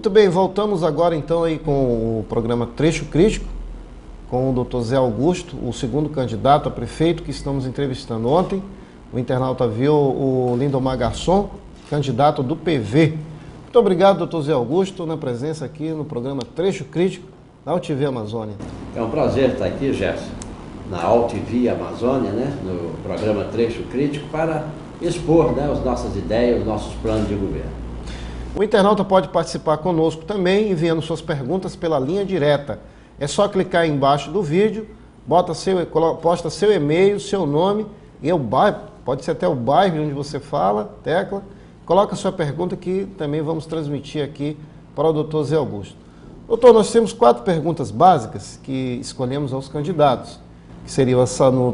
Muito bem, voltamos agora então aí com o programa Trecho Crítico, com o Dr. Zé Augusto, o segundo candidato a prefeito que estamos entrevistando ontem. O internauta viu o Lindomar Garçom, candidato do PV. Muito obrigado, Dr. Zé Augusto, na presença aqui no programa Trecho Crítico da AltV Amazônia. É um prazer estar aqui, Gerson, na AltV Amazônia, né, no programa Trecho Crítico, para expor, né, as nossas ideias, os nossos planos de governo. O internauta pode participar conosco também, enviando suas perguntas pela linha direta. É só clicar aí embaixo do vídeo, posta seu e-mail, seu nome e o bairro, pode ser até o bairro onde você fala, tecla. Coloca sua pergunta que também vamos transmitir aqui para o Dr. Zé Augusto. Doutor, nós temos 4 perguntas básicas que escolhemos aos candidatos, que seriam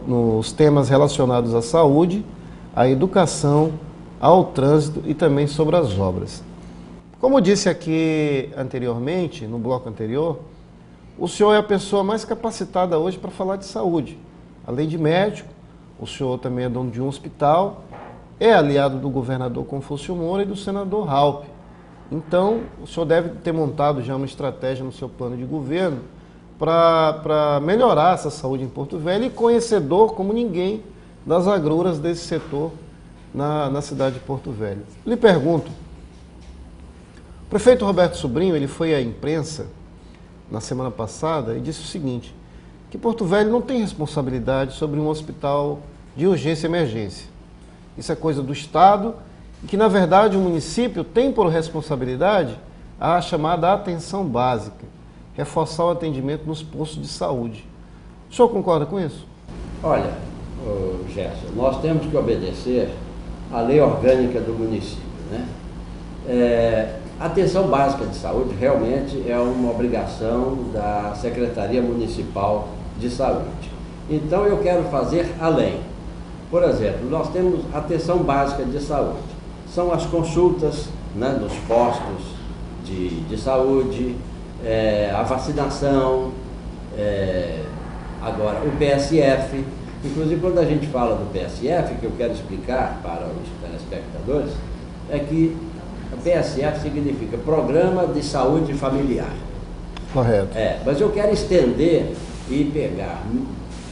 nos temas relacionados à saúde, à educação, ao trânsito e também sobre as obras. Como eu disse aqui anteriormente, no bloco anterior, o senhor é a pessoa mais capacitada hoje para falar de saúde. Além de médico, o senhor também é dono de um hospital, é aliado do governador Confúcio Moura e do senador Raupp. Então, o senhor deve ter montado já uma estratégia no seu plano de governo para melhorar essa saúde em Porto Velho e conhecedor como ninguém das agruras desse setor na cidade de Porto Velho. Lhe pergunto, o prefeito Roberto Sobrinho, ele foi à imprensa na semana passada e disse o seguinte, que Porto Velho não tem responsabilidade sobre um hospital de urgência e emergência. Isso é coisa do Estado e que, na verdade, o município tem por responsabilidade a chamada atenção básica, reforçar o atendimento nos postos de saúde. O senhor concorda com isso? Olha, Gerson, nós temos que obedecer à lei orgânica do município, né? A atenção básica de saúde realmente é uma obrigação da Secretaria Municipal de Saúde. Então eu quero fazer além. Por exemplo, nós temos atenção básica de saúde. São as consultas, né, nos postos de saúde, a vacinação, agora o PSF. Inclusive quando a gente fala do PSF, que eu quero explicar para os telespectadores, é que o PSF significa Programa de Saúde Familiar. Correto. Mas eu quero estender e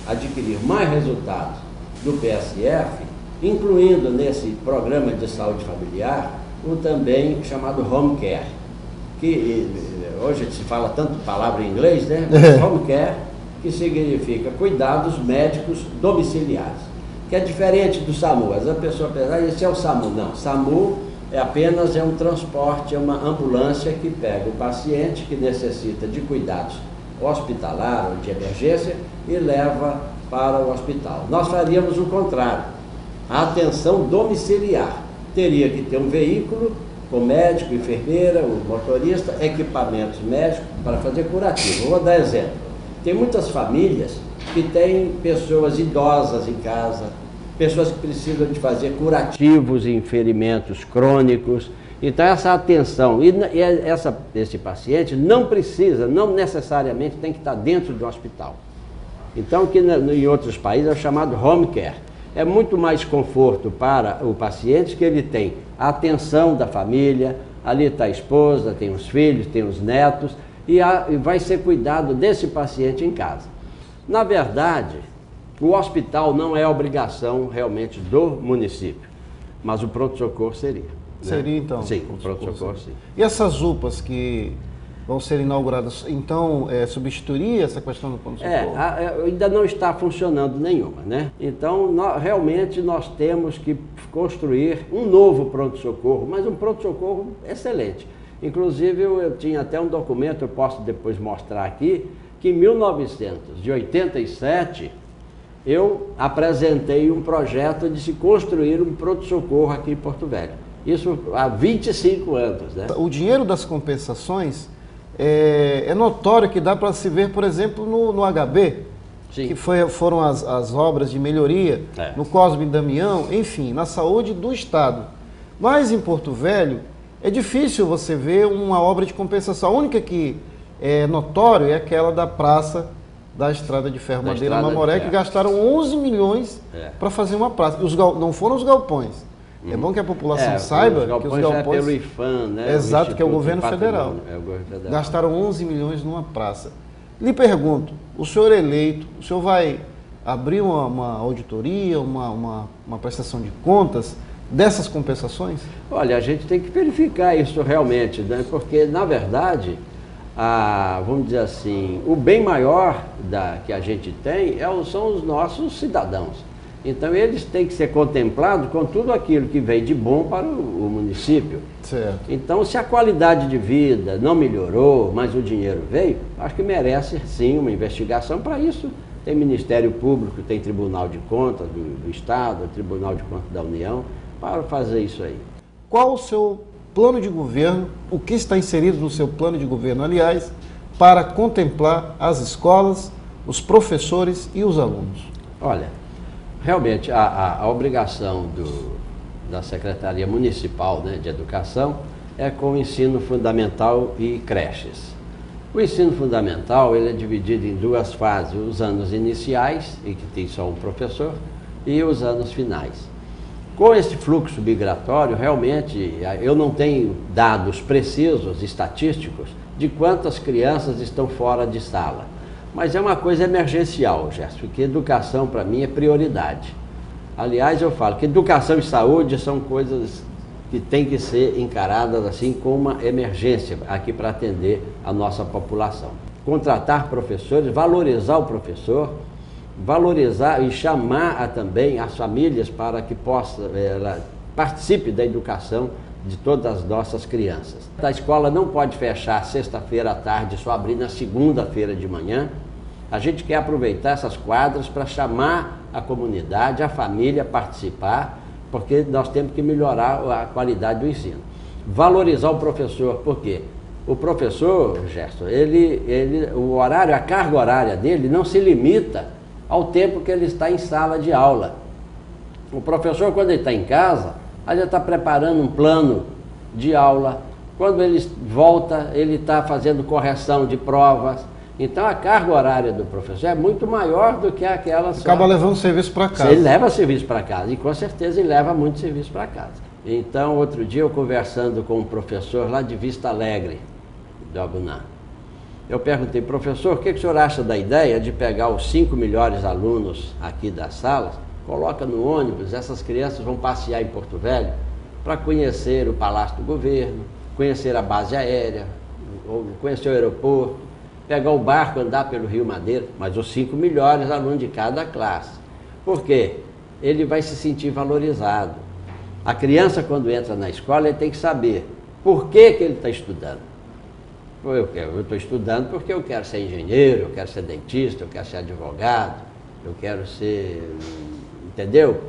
adquirir mais resultados do PSF, incluindo nesse Programa de Saúde Familiar, o também chamado Home Care, que hoje se fala tanto palavra em inglês, né? Home Care, que significa cuidados médicos domiciliares, que é diferente do SAMU. A pessoa pensa, esse é o SAMU. Não, SAMU apenas um transporte, é uma ambulância que pega o paciente que necessita de cuidados hospitalar ou de emergência e leva para o hospital. Nós faríamos o contrário, a atenção domiciliar. Teria que ter um veículo com médico, enfermeira, o motorista, equipamentos médicos para fazer curativo. Vou dar exemplo. Tem muitas famílias que têm pessoas idosas em casa, pessoas que precisam de fazer curativos em ferimentos crônicos. Então essa atenção, esse paciente não necessariamente tem que estar dentro do hospital. Então que em outros países é chamado home care. É muito mais conforto para o paciente, que ele tem a atenção da família, ali está a esposa, tem os filhos, tem os netos, e vai ser cuidado desse paciente em casa. Na verdade, o hospital não é obrigação realmente do município, mas o pronto-socorro seria. Seria então? Sim, o pronto-socorro sim. E essas UPAs que vão ser inauguradas, então substituiria essa questão do pronto-socorro? Ainda não está funcionando nenhuma, né? Então realmente nós temos que construir um novo pronto-socorro, mas um pronto-socorro excelente. Inclusive eu tinha até um documento, eu posso depois mostrar aqui, que em 1987 eu apresentei um projeto de se construir um pronto-socorro aqui em Porto Velho. Isso há 25 anos, né? O dinheiro das compensações é notório que dá para se ver, por exemplo, no HB, sim, que foram as obras de melhoria, no Cosme e Damião, enfim, na saúde do Estado. Mas em Porto Velho é difícil você ver uma obra de compensação. A única que é notório é aquela da praça da Estrada de Ferro Madeira Mamoré, que gastaram 11 milhões para fazer uma praça. Não foram os galpões, É bom que a população saiba que os galpões... É pelo IPHAN, né? Exato, que é o governo federal. É o governo federal. Gastaram 11 milhões numa praça. Lhe pergunto, o senhor eleito, o senhor vai abrir uma auditoria, uma prestação de contas dessas compensações? Olha, a gente tem que verificar isso realmente, né? Porque, na verdade, vamos dizer assim, o bem maior que a gente tem são os nossos cidadãos. Então, eles têm que ser contemplados com tudo aquilo que vem de bom para o município. Certo. Então, se a qualidade de vida não melhorou, mas o dinheiro veio, acho que merece, sim, uma investigação. Para isso, tem Ministério Público, tem Tribunal de Contas do Estado, Tribunal de Contas da União, para fazer isso aí. Qual o seu plano de governo, o que está inserido no seu plano de governo, aliás, para contemplar as escolas, os professores e os alunos? Olha, realmente a obrigação da Secretaria Municipal, né, de Educação é com o ensino fundamental e creches. O ensino fundamental ele é dividido em duas fases, os anos iniciais, em que tem só um professor, e os anos finais. Com esse fluxo migratório, realmente, eu não tenho dados precisos, estatísticos, de quantas crianças estão fora de sala. Mas é uma coisa emergencial, Gerson, porque educação, para mim, é prioridade. Aliás, eu falo que educação e saúde são coisas que têm que ser encaradas assim como uma emergência aqui para atender a nossa população. Contratar professores, valorizar o professor, valorizar e chamar também as famílias para que ela participe da educação de todas as nossas crianças. A escola não pode fechar sexta-feira à tarde, só abrir na segunda-feira de manhã. A gente quer aproveitar essas quadras para chamar a comunidade, a família a participar, porque nós temos que melhorar a qualidade do ensino. Valorizar o professor, por quê? O professor, Gerson, o horário, a carga horária dele não se limita ao tempo que ele está em sala de aula. O professor, quando ele está em casa, ele está preparando um plano de aula. Quando ele volta, ele está fazendo correção de provas. Então, a carga horária do professor é muito maior do que aquela só... Acaba levando serviço para casa. Ele leva serviço para casa, e com certeza ele leva muito serviço para casa. Então, outro dia, eu conversando com um professor lá de Vista Alegre, do Aguná, eu perguntei, professor, o que o senhor acha da ideia de pegar os 5 melhores alunos aqui das salas, coloca no ônibus, essas crianças vão passear em Porto Velho para conhecer o Palácio do Governo, conhecer a base aérea, conhecer o aeroporto, pegar o barco, andar pelo Rio Madeira, mas os 5 melhores alunos de cada classe. Por quê? Ele vai se sentir valorizado. A criança, quando entra na escola, ele tem que saber por que ele está estudando. Eu estou estudando porque eu quero ser engenheiro, eu quero ser dentista, eu quero ser advogado, eu quero ser, entendeu?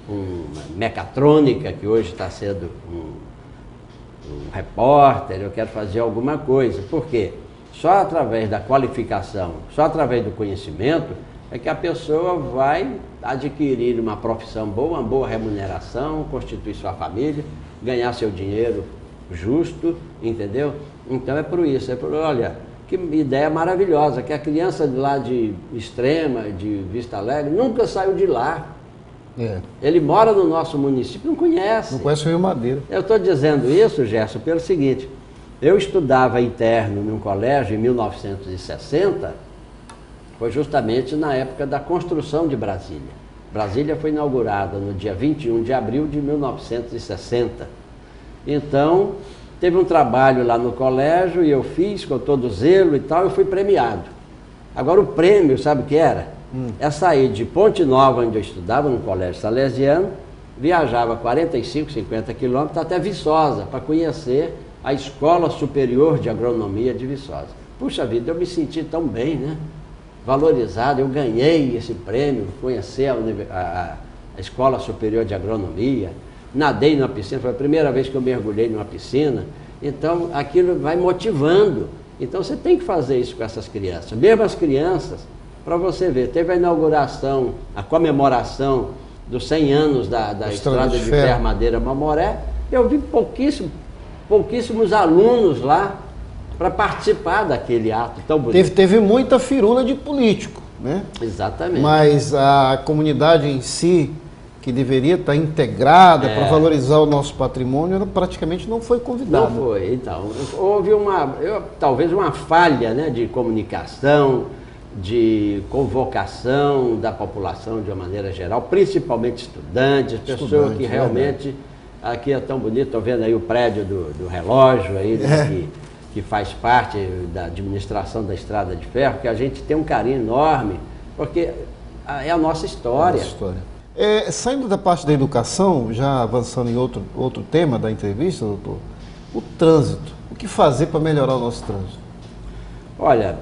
Uma mecatrônica, que hoje está sendo um repórter, eu quero fazer alguma coisa. Por quê? Só através da qualificação, só através do conhecimento, é que a pessoa vai adquirir uma profissão boa, uma boa remuneração, constituir sua família, ganhar seu dinheiro justo, entendeu? Então é por isso, olha, que ideia maravilhosa, que a criança de lá de Extrema, de Vista Alegre, nunca saiu de lá. É. Ele mora no nosso município, não conhece. Não conhece o Rio Madeira. Eu estou dizendo isso, Gerson, pelo seguinte, eu estudava interno num colégio em 1960, foi justamente na época da construção de Brasília. Brasília foi inaugurada no dia 21 de abril de 1960. Então, teve um trabalho lá no colégio e eu fiz com todo zelo e tal, eu fui premiado. Agora o prêmio, sabe o que era? É sair de Ponte Nova, onde eu estudava, no colégio salesiano, viajava 45, 50 quilômetros até Viçosa, para conhecer a Escola Superior de Agronomia de Viçosa. Puxa vida, eu me senti tão bem, né? Valorizado, eu ganhei esse prêmio, conhecer a Escola Superior de Agronomia, nadei numa piscina, foi a primeira vez que eu mergulhei numa piscina, então aquilo vai motivando. Então você tem que fazer isso com essas crianças, mesmo as crianças, para você ver, teve a inauguração, a comemoração dos 100 anos da Estrada de Ferro Madeira Mamoré, eu vi pouquíssimos alunos lá para participar daquele ato tão bonito. Teve muita firula de político, né? Exatamente. Mas a comunidade em si, que deveria estar integrada para valorizar o nosso patrimônio, ela praticamente não foi convidada. Não foi, então. Houve talvez uma falha, né, de comunicação, de convocação da população de uma maneira geral, principalmente estudantes, pessoas que realmente... Aqui é tão bonito, estou vendo aí o prédio do relógio aí, né, que faz parte da administração da Estrada de Ferro, que a gente tem um carinho enorme, porque é a nossa história. Saindo da parte da educação, já avançando em outro tema da entrevista, doutor, o trânsito. O que fazer para melhorar o nosso trânsito? Olha,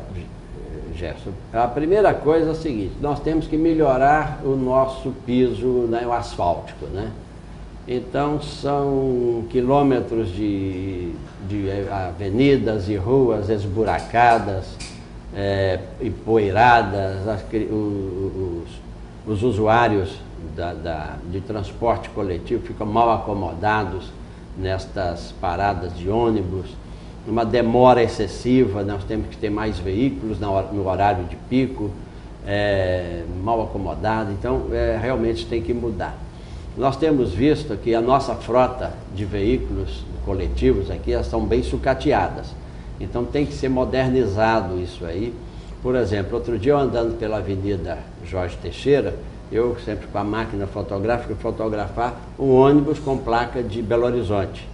Gerson, a primeira coisa é o seguinte, nós temos que melhorar o nosso piso, né, o asfáltico, né? Então são quilômetros de avenidas e ruas esburacadas, empoeiradas, os usuários de transporte coletivo ficam mal acomodados nestas paradas de ônibus, uma demora excessiva, nós temos que ter mais veículos no horário de pico, mal acomodado, então realmente tem que mudar. Nós temos visto que a nossa frota de veículos coletivos aqui, elas estão bem sucateadas. Então tem que ser modernizado isso aí. Por exemplo, outro dia eu andando pela Avenida Jorge Teixeira, eu sempre com a máquina fotográfica, fotografar um ônibus com placa de Belo Horizonte.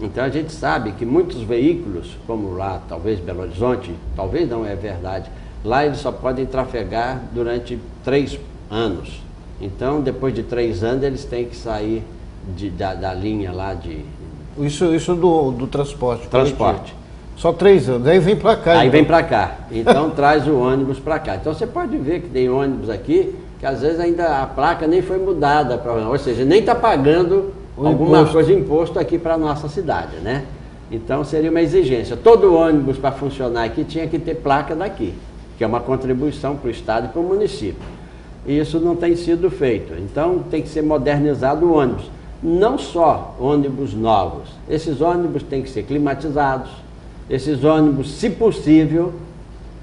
Então a gente sabe que muitos veículos, como lá, talvez Belo Horizonte, talvez não é verdade, lá eles só podem trafegar durante 3 anos. Então, depois de 3 anos, eles têm que sair da linha lá de... Isso do transporte. Transporte. Só 3 anos, aí vem para cá. Aí vem para cá, então traz o ônibus para cá. Então você pode ver que tem ônibus aqui, que às vezes ainda a placa nem foi mudada, ou seja, nem está pagando alguma coisa de imposto aqui para a nossa cidade, né? Então seria uma exigência. Todo ônibus para funcionar aqui tinha que ter placa daqui, que é uma contribuição para o Estado e para o município. E isso não tem sido feito. Então tem que ser modernizado o ônibus. Não só ônibus novos. Esses ônibus têm que ser climatizados. Esses ônibus, se possível,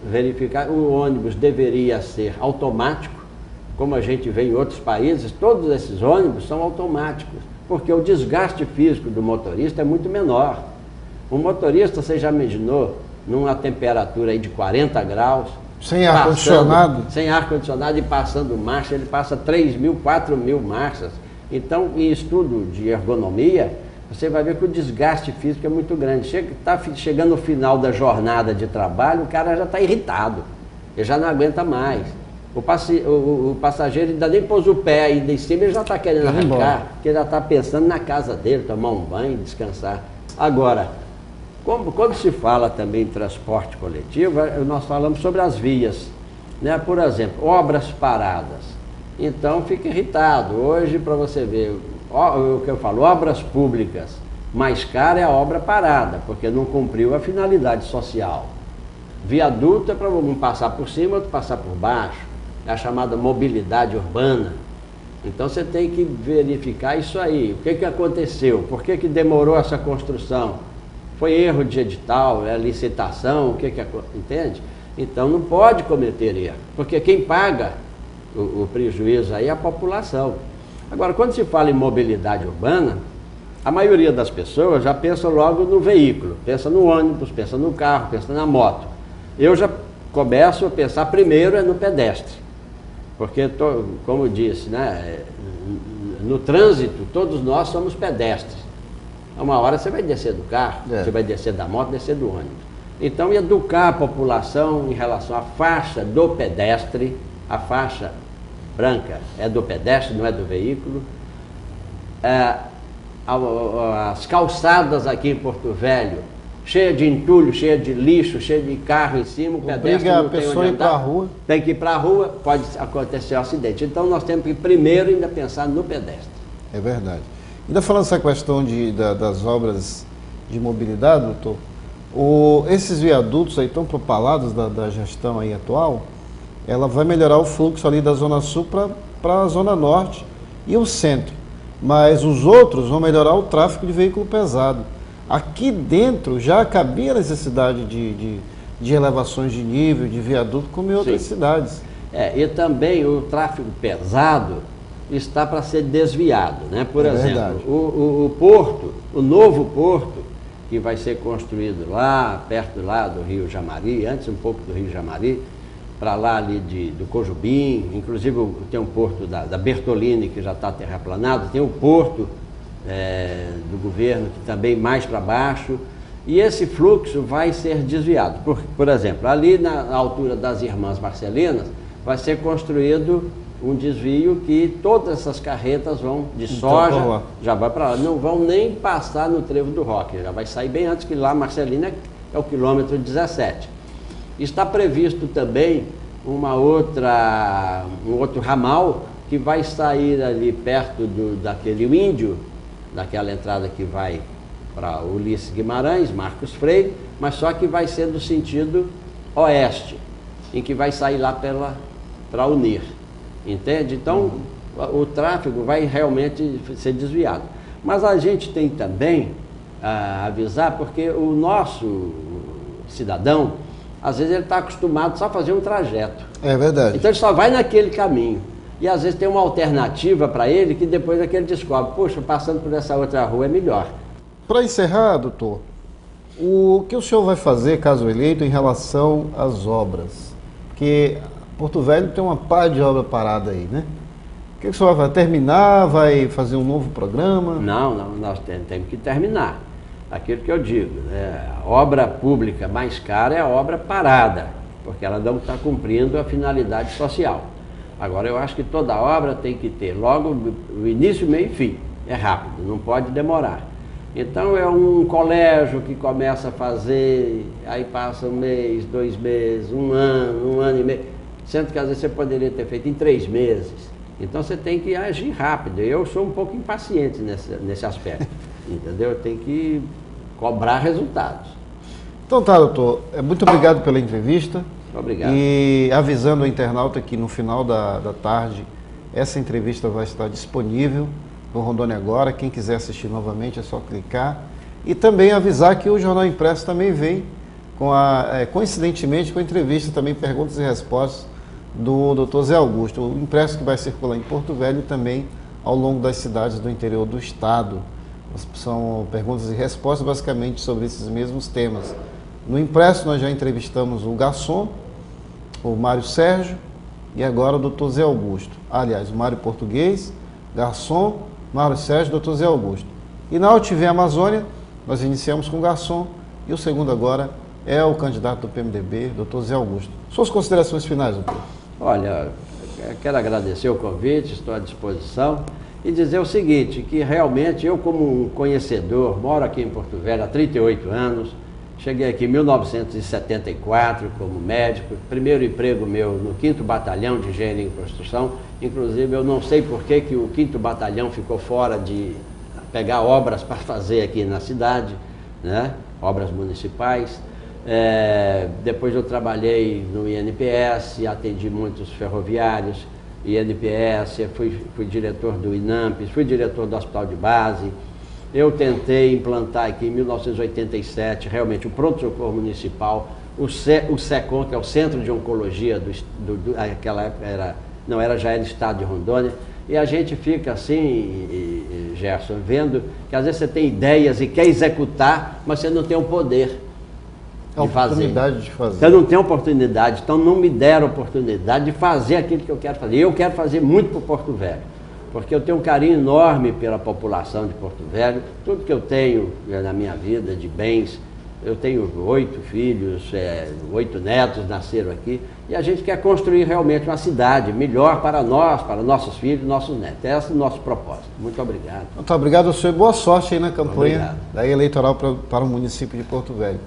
verificar, o ônibus deveria ser automático, como a gente vê em outros países, todos esses ônibus são automáticos, porque o desgaste físico do motorista é muito menor. O motorista, você já imaginou, numa temperatura aí de 40 graus, sem ar-condicionado? Sem ar-condicionado e passando marcha, ele passa 3.000, 4.000 marchas. Então, em estudo de ergonomia, você vai ver que o desgaste físico é muito grande. Está chegando no final da jornada de trabalho, o cara já está irritado, ele já não aguenta mais. O passageiro ainda nem pôs o pé ainda em cima, ele já está querendo arrancar, porque ele já está pensando na casa dele, tomar um banho, descansar. Agora, quando se fala também em transporte coletivo, nós falamos sobre as vias, né? Por exemplo, obras paradas. Então fica irritado. Hoje, para você ver, o que eu falo, obras públicas, mais cara é a obra parada, porque não cumpriu a finalidade social. Viaduto é para um passar por cima, outro passar por baixo. É a chamada mobilidade urbana. Então você tem que verificar isso aí. O que aconteceu? Por que demorou essa construção? Foi erro de edital, licitação, entende? Então não pode cometer erro, porque quem paga o prejuízo aí é a população. Agora, quando se fala em mobilidade urbana, a maioria das pessoas já pensa logo no veículo, pensa no ônibus, pensa no carro, pensa na moto. Eu já começo a pensar primeiro no pedestre, porque, como eu disse, né, no trânsito todos nós somos pedestres. Uma hora você vai descer do carro, você vai descer da moto, descer do ônibus. Então, educar a população em relação à faixa do pedestre, a faixa branca é do pedestre, não é do veículo. As calçadas aqui em Porto Velho, cheia de entulho, cheia de lixo, cheia de carro em cima, o pedestre não tem onde andar, tem que ir para a rua, pode acontecer um acidente. Então, nós temos que primeiro ainda pensar no pedestre. É verdade. Ainda falando essa questão das obras de mobilidade, doutor, esses viadutos aí tão propalados da gestão aí atual, ela vai melhorar o fluxo ali da Zona Sul para a Zona Norte e o centro. Mas os outros vão melhorar o tráfego de veículo pesado. Aqui dentro já cabia a necessidade de elevações de nível, de viaduto, como em outras cidades. E também o tráfego pesado, está para ser desviado, né? Por exemplo, verdade. o porto, o novo porto, que vai ser construído lá, perto lá do Rio Jamari, antes um pouco do Rio Jamari, para lá ali do Cojubim, inclusive tem um porto da Bertolini que já está terraplanado, tem o porto do governo que também mais para baixo, e esse fluxo vai ser desviado. Por exemplo, ali na altura das Irmãs Marcelinas vai ser construído um desvio que todas essas carretas vão de soja, já vai para lá, não vão nem passar no Trevo do Roque, já vai sair bem antes, que lá Marcelina é o quilômetro 17. Está previsto também um outro ramal que vai sair ali perto daquele índio, daquela entrada que vai para Ulisses Guimarães, Marcos Freire, mas só que vai ser do sentido oeste, em que vai sair lá para Unir. Entende? Então, o tráfego vai realmente ser desviado. Mas a gente tem também a avisar, porque o nosso cidadão, às vezes ele está acostumado só a fazer um trajeto. É verdade. Então ele só vai naquele caminho. E às vezes tem uma alternativa para ele que depois é que ele descobre, poxa, passando por essa outra rua é melhor. Para encerrar, doutor, o que o senhor vai fazer, caso eleito, em relação às obras? Porque Porto Velho tem uma pá de obra parada aí, né? O que o senhor vai terminar? Vai fazer um novo programa? Não, nós temos que terminar. Aquilo que eu digo, né? A obra pública mais cara é a obra parada, porque ela não está cumprindo a finalidade social. Agora, eu acho que toda obra tem que ter logo o início, meio e fim. É rápido, não pode demorar. Então, é um colégio que começa a fazer, aí passa 1 mês, 2 meses, 1 ano e meio. Sendo que às vezes você poderia ter feito em 3 meses. Então você tem que agir rápido. Eu sou um pouco impaciente nesse aspecto. Entendeu? Eu tenho que cobrar resultados. Então tá, doutor. Muito obrigado pela entrevista. Obrigado. E avisando o internauta que no final da tarde essa entrevista vai estar disponível no Rondônia Agora. Quem quiser assistir novamente é só clicar. E também avisar que o Jornal Impresso também vem coincidentemente com a entrevista também, perguntas e respostas do Dr. Zé Augusto, o impresso que vai circular em Porto Velho e também ao longo das cidades do interior do estado. São perguntas e respostas basicamente sobre esses mesmos temas. No impresso nós já entrevistamos o garçom, o Mário Sérgio e agora o Dr. Zé Augusto. Aliás, o Mário Português, garçom, Mário Sérgio, Dr. Zé Augusto. E na UTV Amazônia nós iniciamos com o garçom e o segundo agora é o candidato do PMDB, Dr. Zé Augusto. Suas considerações finais, doutor? Olha, eu quero agradecer o convite, estou à disposição, e dizer o seguinte, que realmente eu, como um conhecedor, moro aqui em Porto Velho há 38 anos, cheguei aqui em 1974 como médico, primeiro emprego meu no 5º Batalhão de Engenharia em Construção, inclusive eu não sei por que o 5º Batalhão ficou fora de pegar obras para fazer aqui na cidade, né? Obras municipais. Depois eu trabalhei no INPS, atendi muitos ferroviários, INPS, fui diretor do INAMPES, fui diretor do Hospital de Base. Eu tentei implantar aqui em 1987 realmente o pronto-socorro municipal, o SECOM, que é o Centro de Oncologia aquela época já era Estado de Rondônia. E a gente fica assim, Gerson, vendo que às vezes você tem ideias e quer executar, mas você não tem o poder de fazer. Então não tem oportunidade, então não me deram oportunidade de fazer aquilo que eu quero fazer. Eu quero fazer muito para o Porto Velho, porque eu tenho um carinho enorme pela população de Porto Velho. Tudo que eu tenho na minha vida de bens, eu tenho 8 filhos, 8 netos nasceram aqui, e a gente quer construir realmente uma cidade melhor para nós, para nossos filhos, nossos netos. Esse é o nosso propósito. Muito obrigado. Muito obrigado, senhor, e boa sorte aí na campanha eleitoral para o município de Porto Velho.